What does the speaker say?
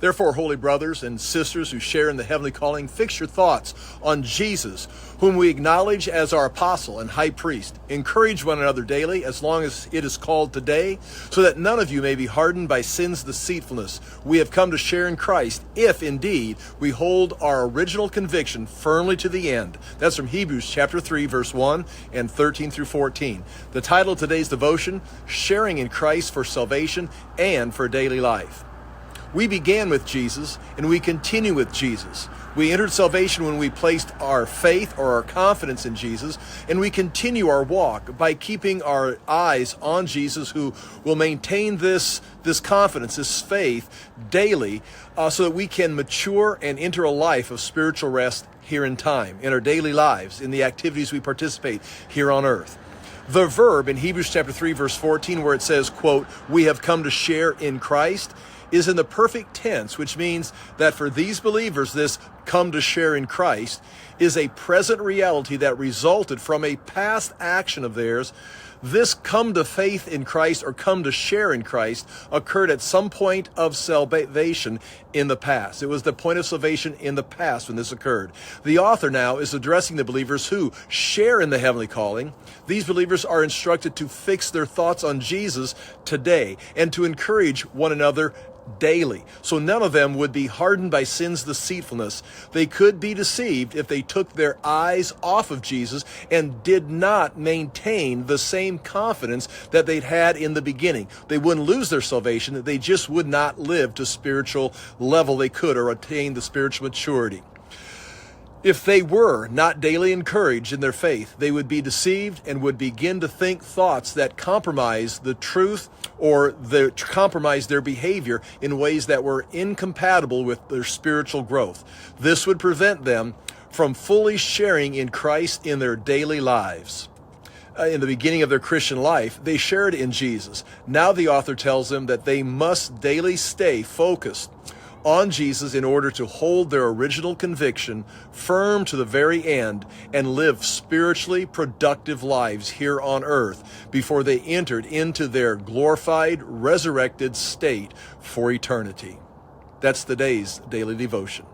Therefore, holy brothers and sisters who share in the heavenly calling, fix your thoughts on Jesus, whom we acknowledge as our apostle and high priest. Encourage one another daily, as long as it is called today, so that none of you may be hardened by sin's deceitfulness. We have come to share in Christ, if indeed we hold our original conviction firmly to the end. That's from Hebrews chapter 3, verse 1 and 13 through 14. The title of today's devotion, Sharing in Christ for Salvation and for Daily Life. We began with Jesus, and we continue with Jesus. We entered salvation when we placed our faith or our confidence in Jesus, and we continue our walk by keeping our eyes on Jesus, who will maintain this confidence, this faith daily, so that we can mature and enter a life of spiritual rest here in time, in our daily lives, in the activities we participate here on earth. The verb in Hebrews chapter 3, verse 14, where it says, quote, "We have come to share in Christ," is in the perfect tense, which means that for these believers, this come to share in Christ is a present reality that resulted from a past action of theirs. This come to faith in Christ or come to share in Christ occurred at some point of salvation in the past. It was the point of salvation in the past when this occurred. The author now is addressing the believers who share in the heavenly calling. These believers are instructed to fix their thoughts on Jesus today and to encourage one another daily, so none of them would be hardened by sin's deceitfulness. They could be deceived if they took their eyes off of Jesus and did not maintain the same confidence that they'd had in the beginning. They wouldn't lose their salvation, they just would not live to spiritual level they could or attain the spiritual maturity. If they were not daily encouraged in their faith, they would be deceived and would begin to think thoughts that compromise the truth or compromise their behavior in ways that were incompatible with their spiritual growth. This would prevent them from fully sharing in Christ in their daily lives. In the beginning of their Christian life, they shared in Jesus. Now the author tells them that they must daily stay focused on Jesus in order to hold their original conviction firm to the very end and live spiritually productive lives here on earth before they entered into their glorified, resurrected state for eternity. That's today's daily devotion.